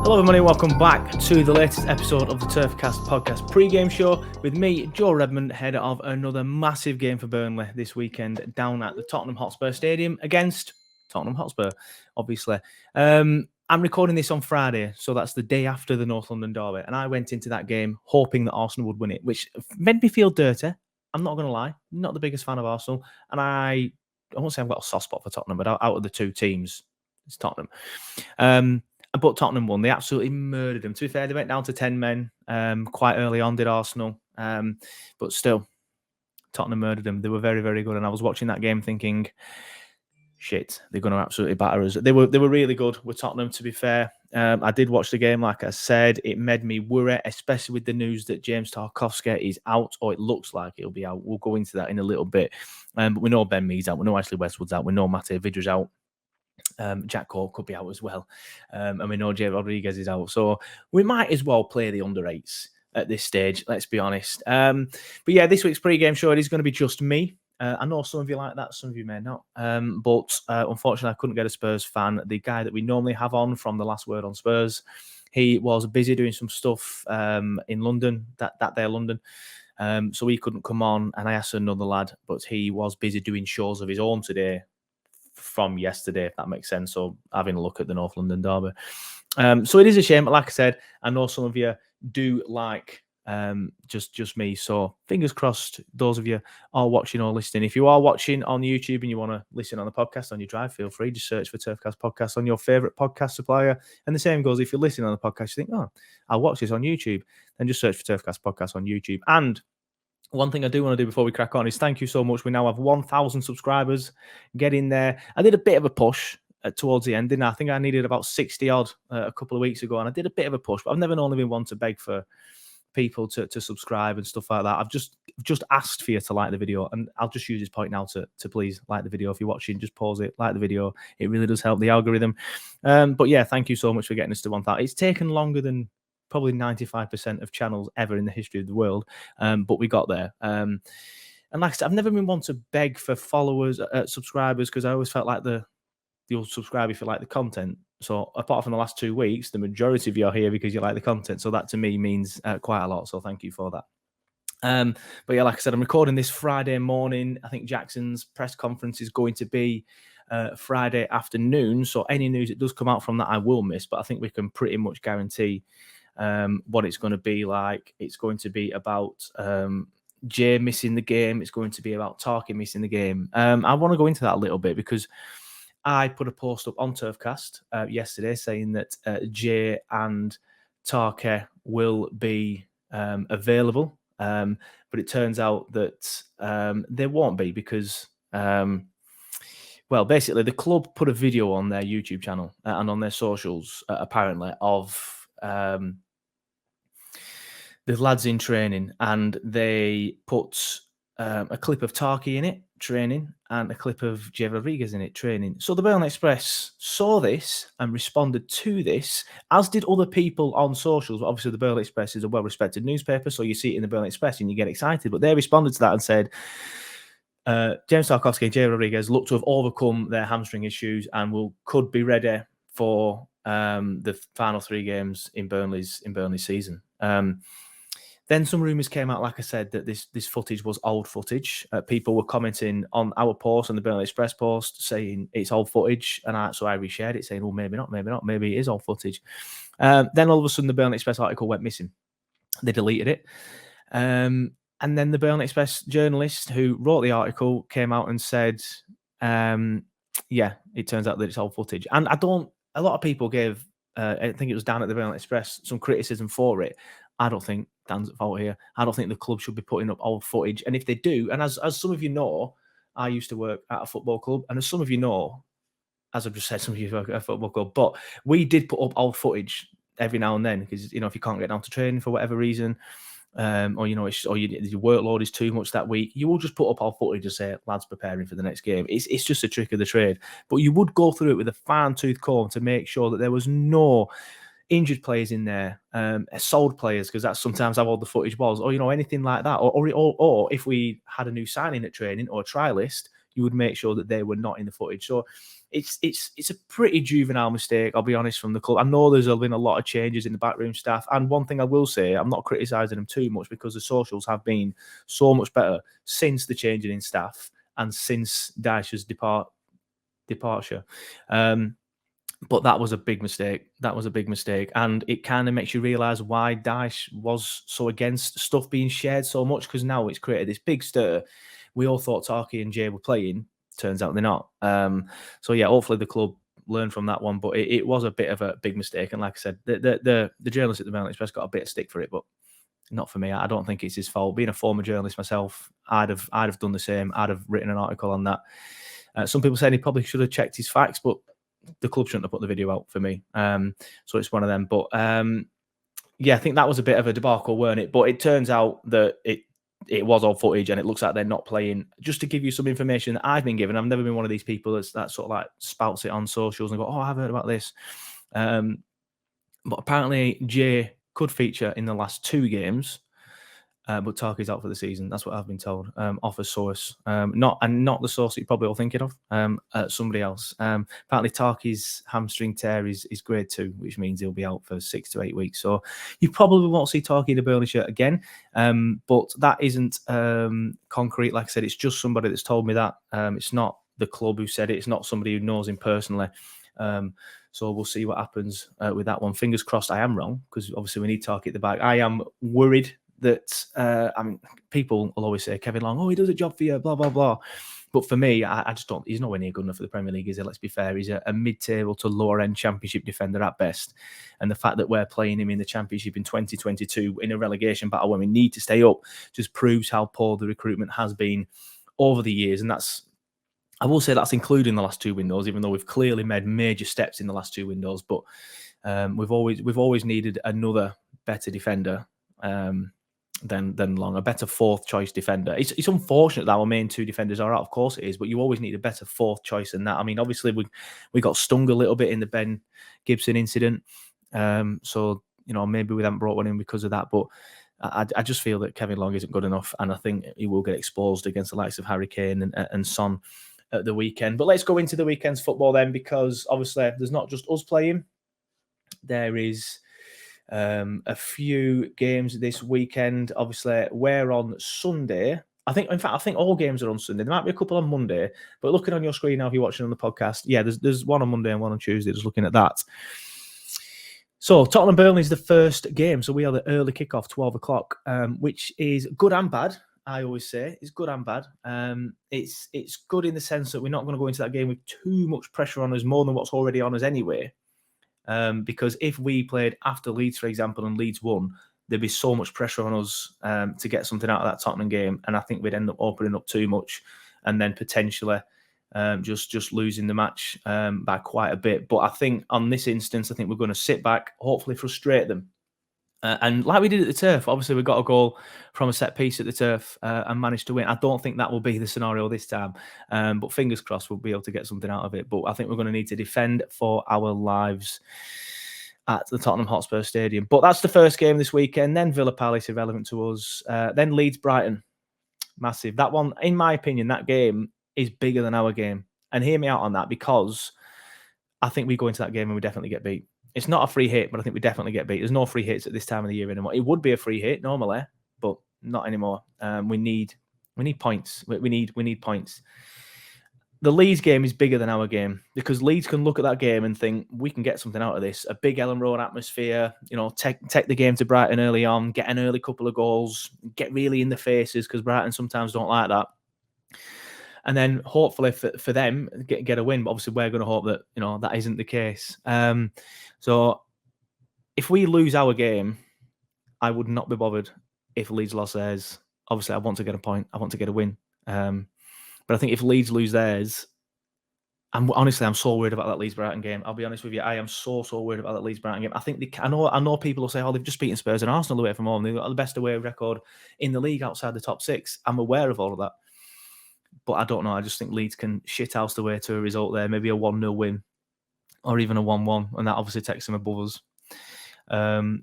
Hello everybody, welcome back to the latest episode of the Turfcast podcast pre-game show with me, Joe Redmond, ahead of another massive game for Burnley this weekend down at the Tottenham Hotspur Stadium against Tottenham Hotspur, obviously. I'm recording this on Friday, so that's the day after the North London derby, and I went into that game hoping that Arsenal would win it, which made me feel dirty. I'm not going to lie, not the biggest fan of Arsenal, and I won't say I've got a soft spot for Tottenham, but out of the two teams, it's Tottenham. But Tottenham won. They absolutely murdered them. To be fair, they went down to 10 men quite early on, did Arsenal. But still, Tottenham murdered them. They were very, very good. And I was watching that game thinking, shit, they're going to absolutely batter us. They were really good with Tottenham, to be fair. I did watch the game, like I said. It made me worry, especially with the news that James Tarkowski is out, or it looks like he'll be out. We'll go into that in a little bit. But we know Ben Mee's out. We know Ashley Westwood's out. We know Matej Vidra's out. Jack Cork could be out as well. And we know Jay Rodriguez is out. So we might as well play the under 8s at this stage, let's be honest. But yeah, this week's pre-game show, it is going to be just me. I know some of you like that, some of you may not. But unfortunately, I couldn't get a Spurs fan. The guy that we normally have on from the Last Word on Spurs, he was busy doing some stuff in London, that day of London. So he couldn't come on. And I asked another lad, but he was busy doing shows of his own today from yesterday, if that makes sense. So having a look at the North London derby. So it is a shame, but like I said, I know some of you do like just me. So fingers crossed, those of you are watching or listening. If you are watching on YouTube and you want to listen on the podcast on your drive, feel free. Just search for Turfcast Podcast on your favourite podcast supplier. And the same goes if you're listening on the podcast, you think, oh, I'll watch this on YouTube. Then just search for Turfcast Podcast on YouTube. And one thing I do want to do before we crack on is thank you so much. We now have 1,000 subscribers. Get in there. I did a bit of a push towards the end, didn't I? I think I needed about 60 odd a couple of weeks ago, and I did a bit of a push, but I've never normally been one to beg for people to subscribe and stuff like that. I've just asked for you to like the video, and I'll just use this point now to please like the video. If you're watching, just pause it, like the video. It really does help the algorithm. But yeah, thank you so much for getting us to 1,000. It's taken longer than probably 95% of channels ever in the history of the world. But we got there. And like I said, I've never been one to beg for followers, subscribers, because I always felt like you'll subscribe if you like the content. So apart from the last 2 weeks, the majority of you are here because you like the content. So that to me means quite a lot. So thank you for that. But yeah, like I said, I'm recording this Friday morning. I think Jackson's press conference is going to be Friday afternoon. So any news that does come out from that, I will miss. But I think we can pretty much guarantee what it's going to be like. It's going to be about Jay missing the game. It's going to be about Tarky missing the game. I want to go into that a little bit because I put a post up on Turfcast yesterday saying that Jay and Tarky will be available. But it turns out that they won't be because, well, basically the club put a video on their YouTube channel and on their socials, apparently, of the lads in training, and they put a clip of Tarky in it, training, and a clip of Jay Rodriguez in it, training. So the Burnley Express saw this and responded to this, as did other people on socials. Obviously, the Burnley Express is a well-respected newspaper, so you see it in the Burnley Express and you get excited. But they responded to that and said, James Tarkowski and Jay Rodriguez look to have overcome their hamstring issues and could be ready for the final 3 games in Burnley's season. Then some rumours came out, like I said, that this footage was old footage. People were commenting on our post, on the Burnley Express post, saying it's old footage. And so I reshared it, saying, well, maybe not. Maybe it is old footage. Then all of a sudden, the Burnley Express article went missing. They deleted it. And then the Burnley Express journalist who wrote the article came out and said, yeah, it turns out that it's old footage. And a lot of people gave, I think it was Dan at the Burnley Express, some criticism for it. I don't think Dan's at fault here. I don't think the club should be putting up old footage. And if they do, and as some of you know, I used to work at a football club. And as some of you know, as I've just said, some of you work at a football club. But we did put up old footage every now and then because, if you can't get down to training for whatever reason, or your workload is too much that week, you will just put up old footage and say, lads, preparing for the next game. It's just a trick of the trade. But you would go through it with a fine-tooth comb to make sure that there was no injured players in there, sold players, because that's sometimes how old the footage was, or anything like that, or if we had a new signing at training or a trialist, you would make sure that they were not in the footage. So it's a pretty juvenile mistake, I'll be honest, from the club. I know there's been a lot of changes in the backroom staff, and one thing I will say, I'm not criticising them too much because the socials have been so much better since the changing in staff and since Dyche's departure. But that was a big mistake. And it kind of makes you realise why Dyche was so against stuff being shared so much, because now it's created this big stir. We all thought Tarky and Jay were playing. Turns out they're not. So yeah, hopefully the club learned from that one. But it was a bit of a big mistake. And like I said, the journalist at the Burnley Express got a bit of stick for it, but not for me. I don't think it's his fault. Being a former journalist myself, I'd have done the same. I'd have written an article on that. Some people said he probably should have checked his facts, but the club shouldn't have put the video out for me. So it's one of them. But yeah, I think that was a bit of a debacle, weren't it? But it turns out that it was all footage, and it looks like they're not playing. Just to give you some information that I've been given, I've never been one of these people that sort of like spouts it on socials and go, "Oh, I've heard about this." But apparently, Jay could feature in the last 2 games. But Tarky's out for the season. That's what I've been told. Off a source, not the source that you're probably all thinking of. Somebody else. Apparently, Tarky's hamstring tear is grade 2, which means he'll be out for 6 to 8 weeks. So you probably won't see Tarky in a Burnley shirt again. But that isn't concrete. Like I said, it's just somebody that's told me that. It's not the club who said it. It's not somebody who knows him personally. So we'll see what happens with that one. Fingers crossed I am wrong, because obviously we need Tarky at the back. I am worried that I mean, people will always say Kevin Long, oh, he does a job for you, blah blah blah. But for me, I just don't. He's nowhere near good enough for the Premier League, is he? Let's be fair. He's a mid-table to lower-end Championship defender at best. And the fact that we're playing him in the Championship in 2022 in a relegation battle when we need to stay up just proves how poor the recruitment has been over the years. And I will say that's including the last 2 windows, even though we've clearly made major steps in the last 2 windows. But we've always needed another better defender. Than Long, a better 4th choice defender. It's unfortunate that our main 2 defenders are out, of course it is, but you always need a better 4th choice than that. I mean, obviously we got stung a little bit in the Ben Gibson incident, so maybe we haven't brought one in because of that. But I just feel that Kevin Long isn't good enough, and I think he will get exposed against the likes of Harry Kane and Son at the weekend. But let's go into the weekend's football then, because obviously there's not just us playing. There is a few games this weekend. Obviously, we're on Sunday. I think all games are on Sunday. There might be a couple on Monday, but looking on your screen now, if you're watching on the podcast, yeah, there's one on Monday and one on Tuesday. Just looking at that. So Tottenham Burnley is the first game. So we are the early kickoff, 12 o'clock, which is good and bad. I always say it's good and bad. It's good in the sense that we're not going to go into that game with too much pressure on us, more than what's already on us anyway. Because if we played after Leeds, for example, and Leeds won, there'd be so much pressure on us to get something out of that Tottenham game, and I think we'd end up opening up too much, and then potentially just losing the match by quite a bit. But I think on this instance, I think we're going to sit back, hopefully frustrate them. And like we did at the Turf, obviously we got a goal from a set piece at the Turf and managed to win. I don't think that will be the scenario this time, but fingers crossed we'll be able to get something out of it. But I think we're going to need to defend for our lives at the Tottenham Hotspur Stadium. But that's the first game this weekend. Then Villa Palace, irrelevant to us. Then Leeds Brighton, massive. That one, in my opinion, that game is bigger than our game. And hear me out on that, because I think we go into that game and we definitely get beat. It's not a free hit, but I think we definitely get beat. There's no free hits at this time of the year anymore. It would be a free hit normally, but not anymore. We need points. We need points. The Leeds game is bigger than our game, because Leeds can look at that game and think we can get something out of this. A big Ellen Road atmosphere, take the game to Brighton early on, get an early couple of goals, get really in the faces, because Brighton sometimes don't like that. And then hopefully for them get a win. But obviously we're going to hope that that isn't the case. So if we lose our game, I would not be bothered if Leeds lost theirs. Obviously, I want to get a point. I want to get a win. But I think if Leeds lose theirs, I'm so worried about that Leeds Brighton game. I'll be honest with you. I am so worried about that Leeds Brighton game. I think I know people will say, oh, they've just beaten Spurs and Arsenal away from home. They've got the best away record in the league outside the top 6. I'm aware of all of that. But I don't know. I just think Leeds can shithouse the way to a result there. Maybe a 1-0 win or even a 1-1. And that obviously takes them above us. And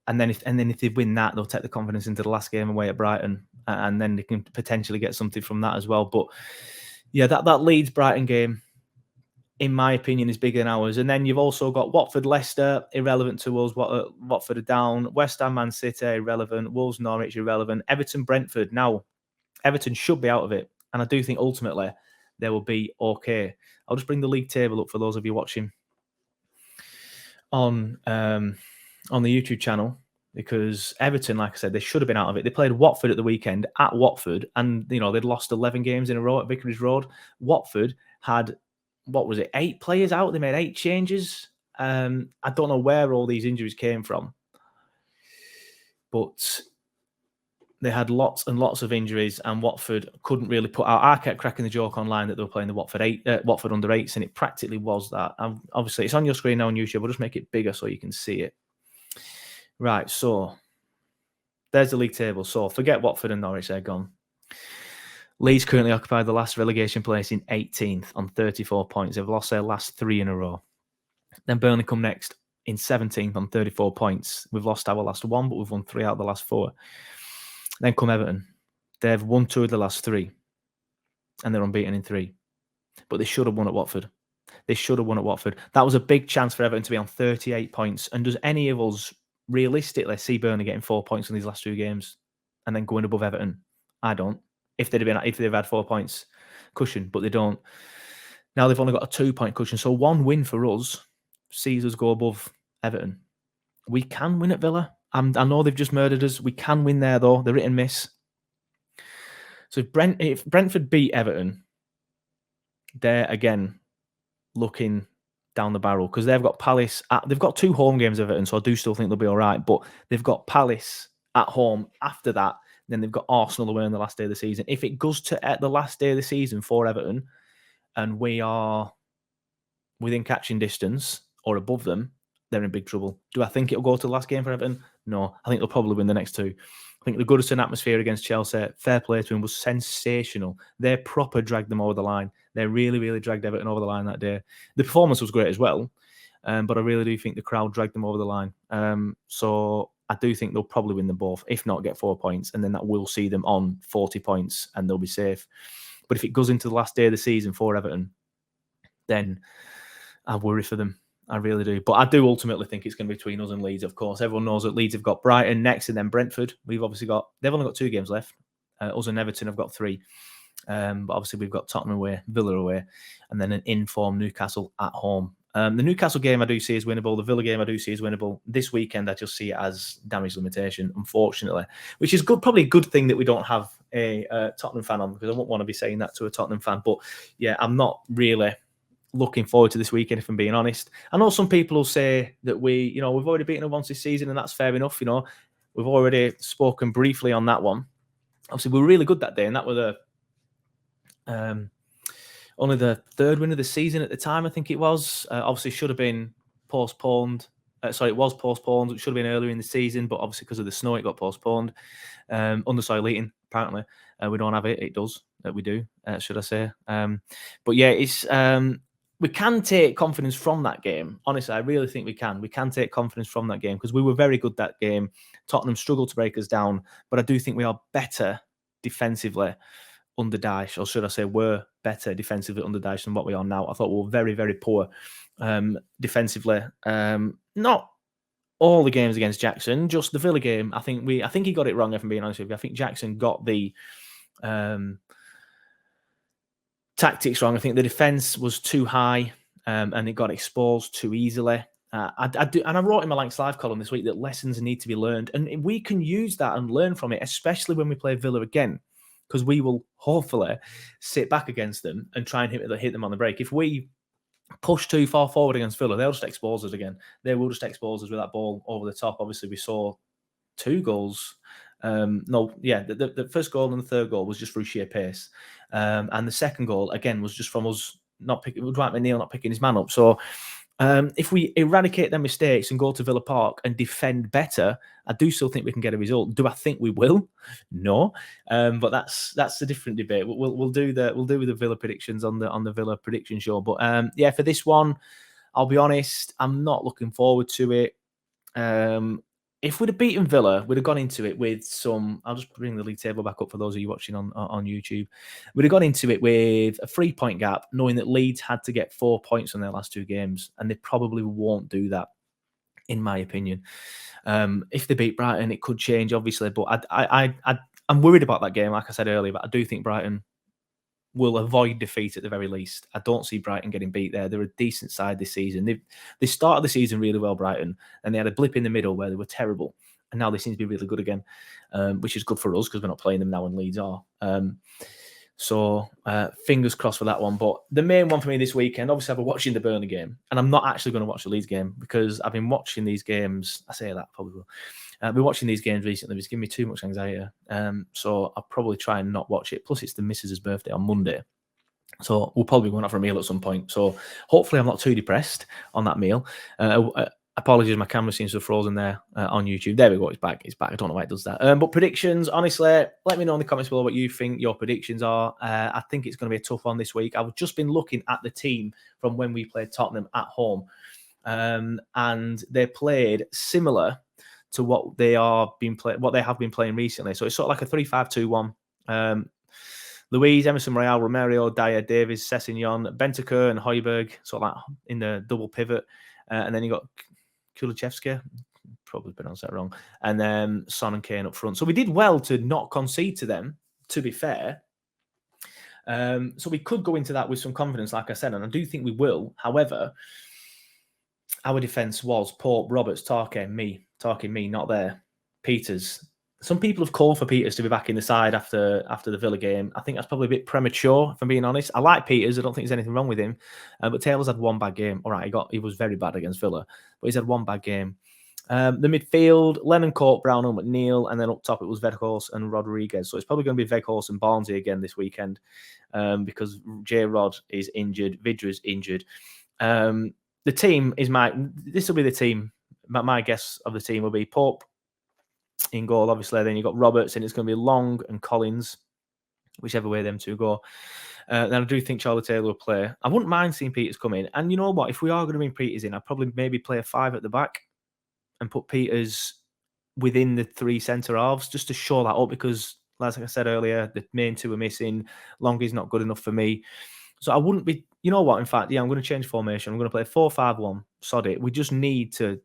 then if they win that, they'll take the confidence into the last game away at Brighton. And then they can potentially get something from that as well. But Yeah, that Leeds Brighton game, in my opinion, is bigger than ours. And then you've also got Watford, Leicester, irrelevant to us. Watford are down. West Ham, Man City, irrelevant. Wolves, Norwich, irrelevant. Everton, Brentford. Now, Everton should be out of it. And I do think ultimately they will be okay. I'll just bring the league table up for those of you watching on the YouTube channel, because Everton, like I said, they should have been out of it. They played Watford at the weekend at Watford, and they'd lost 11 games in a row at Vicarage Road. Watford had, what was it, 8 players out? They made 8 changes. I don't know where all these injuries came from, but they had lots and lots of injuries, and Watford couldn't really put out. I kept cracking the joke online that they were playing the Watford under 8s, and it practically was that. Obviously, it's on your screen now on YouTube. We'll just make it bigger so you can see it. Right, so there's the league table. So forget Watford and Norwich, they're gone. Leeds currently occupy the last relegation place in 18th on 34 points. They've lost their last 3 in a row. Then Burnley come next in 17th on 34 points. We've lost our last 1, but we've won 3 out of the last 4. Then come Everton. They've won 2 of the last 3, and they're unbeaten in 3. But they should have won at Watford. They should have won at Watford. That was a big chance for Everton to be on 38 points. And does any of us realistically see Burnley getting 4 points in these last 2 games and then going above Everton? I don't. If they'd had 4 points cushion, but they don't. Now they've only got a 2-point cushion. So 1 win for us sees us go above Everton. We can win at Villa. I know they've just murdered us. We can win there, though. They're hit and miss. So if Brentford beat Everton, they're again looking down the barrel, because they've got Palace. They've got 2 home games of Everton, so I do still think they'll be all right. But they've got Palace at home after that. Then they've got Arsenal away on the last day of the season. If it goes to at the last day of the season for Everton, and we are within catching distance or above them, they're in big trouble. Do I think it'll go to the last game for Everton? No. I think they'll probably win the next 2. I think the Goodison atmosphere against Chelsea, fair play to him, was sensational. They proper dragged them over the line. They really, really dragged Everton over the line that day. The performance was great as well, but I really do think the crowd dragged them over the line. So I do think they'll probably win them both, if not get 4 points, and then that will see them on 40 points and they'll be safe. But if it goes into the last day of the season for Everton, then I worry for them. I really do. But I do ultimately think it's going to be between us and Leeds, of course. Everyone knows that Leeds have got Brighton next and then Brentford. They've only got 2 games left. Us and Everton have got 3. But obviously we've got Tottenham away, Villa away, and then an in-form Newcastle at home. The Newcastle game I do see is winnable. The Villa game I do see is winnable. This weekend I just see it as damage limitation, unfortunately, which is good. Probably a good thing that we don't have a Tottenham fan on, because I wouldn't want to be saying that to a Tottenham fan. But yeah, I'm not really looking forward to this weekend, if I'm being honest. I know some people will say that we've already beaten them once this season, and that's fair enough. We've already spoken briefly on that one. Obviously, we were really good that day, and that was only the 3rd win of the season at the time, I think it was. Obviously, should have been postponed. It was postponed. It should have been earlier in the season, but obviously because of the snow, it got postponed. Undersoil eating, apparently. We don't have it. It does. We do, should I say. But yeah, it's... we can take confidence from that game. Honestly, I really think we can. We can take confidence from that game, because we were very good that game. Tottenham struggled to break us down, but I do think we are better defensively under Dyche, or should I say were better defensively under Dyche than what we are now. I thought we were very, very poor defensively. Not all the games against Jackson, just the Villa game. I think he got it wrong, if I'm being honest with you. I think Jackson got the tactics wrong. I think the defense was too high, and it got exposed too easily. I wrote in my Lanks Live column this week that lessons need to be learned, and we can use that and learn from it, especially when we play Villa again, because we will hopefully sit back against them and try and hit them on the break. If we push too far forward against Villa, they'll just expose us again. They will just expose us with that ball over the top. Obviously, we saw 2 goals. The first goal and the 3rd goal was just through sheer pace. And the second goal, again, was just from us Dwight McNeil not picking his man up. So if we eradicate their mistakes and go to Villa Park and defend better, I do still think we can get a result. Do I think we will? No, but that's a different debate. We'll do the Villa predictions on the Villa prediction show. But yeah, for this one, I'll be honest, I'm not looking forward to it. if we'd have beaten Villa, we'd have gone into it with some. I'll just bring the league table back up for those of you watching on YouTube. We'd have gone into it with a 3-point gap, knowing that Leeds had to get 4 points on their last 2 games, and they probably won't do that, in my opinion. If they beat Brighton, it could change, obviously, but I'm worried about that game, like I said earlier. But I do think Brighton will avoid defeat at the very least. I don't see Brighton getting beat there. They're a decent side this season. They started the season really well, Brighton, and they had a blip in the middle where they were terrible, and now they seem to be really good again, which is good for us because we're not playing them now and Leeds are. So fingers crossed for that one. But the main one for me this weekend, obviously I've been watching the Burnley game, and I'm not actually going to watch the Leeds game because I've been watching these games. I say that probably will. I've been watching these games recently. It's giving me too much anxiety. So I'll probably try and not watch it. Plus, it's the missus' birthday on Monday. So we'll probably be going out for a meal at some point. So hopefully I'm not too depressed on that meal. Apologies, my camera seems to have frozen there on YouTube. There we go, it's back. It's back. I don't know why it does that. But predictions, honestly, let me know in the comments below what you think your predictions are. I think it's going to be a tough one this week. I've just been looking at the team from when we played Tottenham at home. And they played similar to what they have been playing recently. So it's sort of like a 3-5-2-1. Luiz, Emerson Royal, Romero, Dyer, Davies, Sessegnon, Bentancur, and Højbjerg, sort of like in the double pivot. And then you got Kulusevski, probably pronounced that wrong, and then Son and Kane up front. So we did well to not concede to them, to be fair. So we could go into that with some confidence, like I said, and I do think we will. However, our defence was Pope, Roberts, Tarkey, me, not there. Peters. Some people have called for Peters to be back in the side after the Villa game. I think that's probably a bit premature, if I'm being honest. I like Peters. I don't think there's anything wrong with him. But Taylor's had one bad game. All right, he was very bad against Villa, but he's had one bad game. The midfield, Lennon, Court, Brownhill, McNeil, and then up top it was Weghorst and Rodriguez. So it's probably going to be Weghorst and Barnsley again this weekend because J-Rod is injured, Vidra's injured. The team is this will be the team. My guess of the team will be Pope in goal, obviously. Then you've got Roberts, and it's going to be Long and Collins, whichever way them two go. Then I do think Charlie Taylor will play. I wouldn't mind seeing Peters come in. And you know what? If we are going to bring Peters in, I'd probably maybe play a 5 at the back and put Peters within the 3 centre halves just to show that up because, like I said earlier, the main 2 are missing. Long is not good enough for me. So I wouldn't be, you know what? In fact, yeah, I'm going to change formation. I'm going to play 4-5-1. Sod it. We just need to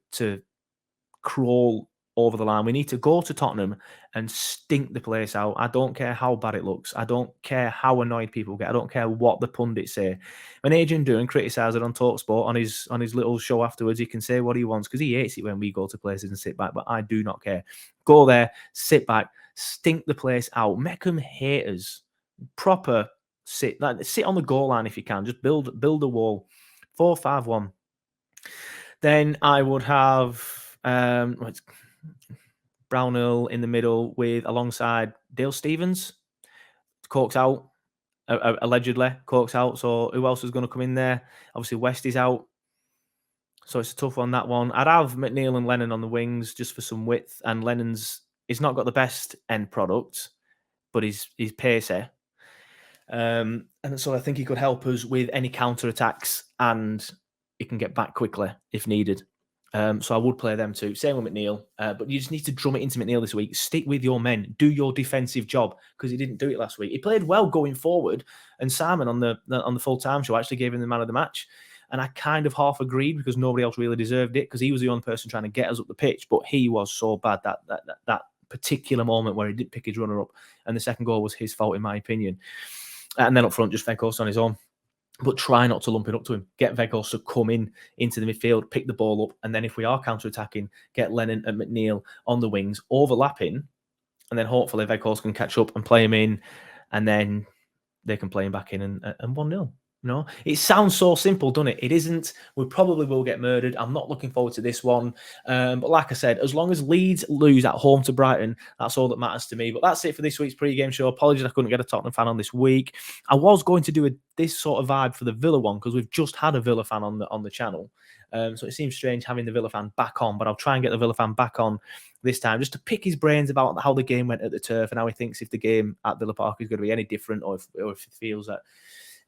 crawl over the line. We need to go to Tottenham and stink the place out. I don't care how bad it looks. I don't care how annoyed people get. I don't care what the pundits say. When Adrian Dunn criticises it on TalkSport on his little show afterwards, he can say what he wants because he hates it when we go to places and sit back. But I do not care. Go there, sit back, stink the place out, make them haters. Proper sit on the goal line if you can. Just build a wall. 4-5-1. Then I would have Brownhill in the middle alongside Dale Stevens. Cork's out, allegedly. Cork's out. So who else is going to come in there? Obviously West is out. So it's a tough one, that one. I'd have McNeil and Lennon on the wings just for some width. And he's not got the best end product, but he's pacey. And so I think he could help us with any counter attacks, and he can get back quickly if needed. So I would play them too. Same with McNeil, but you just need to drum it into McNeil this week. Stick with your men. Do your defensive job because he didn't do it last week. He played well going forward, and Simon on the full-time show actually gave him the man of the match. And I kind of half agreed because nobody else really deserved it because he was the only person trying to get us up the pitch. But he was so bad that particular moment where he didn't pick his runner up, and the second goal was his fault in my opinion. And then up front, just Weghorst on his own. But try not to lump it up to him. Get Weghorst to come into the midfield, pick the ball up, and then if we are counter-attacking, get Lennon and McNeil on the wings, overlapping, and then hopefully Weghorst can catch up and play him in, and then they can play him back in and 1-0. No, it sounds so simple, doesn't it? It isn't. We probably will get murdered. I'm not looking forward to this one. But like I said, as long as Leeds lose at home to Brighton, that's all that matters to me. But that's it for this week's pre-game show. Apologies I couldn't get a Tottenham fan on this week. I was going to do this sort of vibe for the Villa one because we've just had a Villa fan on the channel. So it seems strange having the Villa fan back on, but I'll try and get the Villa fan back on this time just to pick his brains about how the game went at the Turf and how he thinks if the game at Villa Park is going to be any different or if he feels that.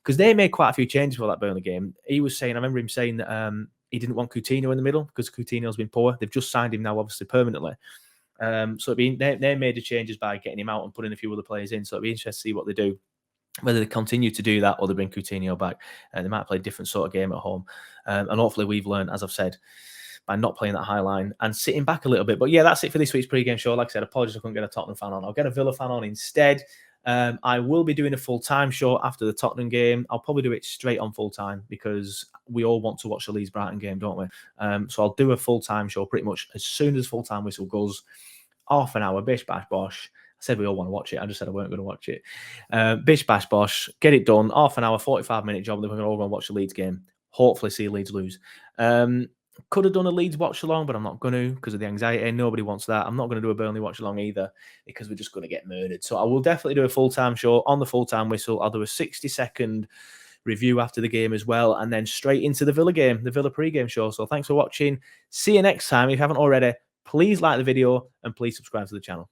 Because they made quite a few changes for that Burnley game. He was saying, I remember him saying that he didn't want Coutinho in the middle because Coutinho's been poor. They've just signed him now, obviously, permanently. So they made the changes by getting him out and putting a few other players in. So it'd be interesting to see what they do, whether they continue to do that or they bring Coutinho back. They might play a different sort of game at home. And hopefully we've learned, as I've said, by not playing that high line and sitting back a little bit. But yeah, that's it for this week's pre-game show. Like I said, apologies I couldn't get a Tottenham fan on. I'll get a Villa fan on instead. I will be doing a full-time show after the Tottenham game. I'll probably do it straight on full-time because we all want to watch the Leeds-Brighton game, don't we? So I'll do a full-time show pretty much as soon as full-time whistle goes. Half an hour, bish, bash, bosh. I said we all want to watch it. I just said I weren't going to watch it. Bish, bash, bosh. Get it done. Half an hour, 45-minute job. Then we're going to all go and watch the Leeds game. Hopefully see Leeds lose. Could have done a Leeds watch along, but I'm not going to because of the anxiety. Nobody wants that. I'm not going to do a Burnley watch along either because we're just going to get murdered. So I will definitely do a full-time show on the full-time whistle. I'll do a 60-second review after the game as well, and then straight into the Villa game, the Villa pre-game show. So thanks for watching. See you next time. If you haven't already, please like the video and please subscribe to the channel.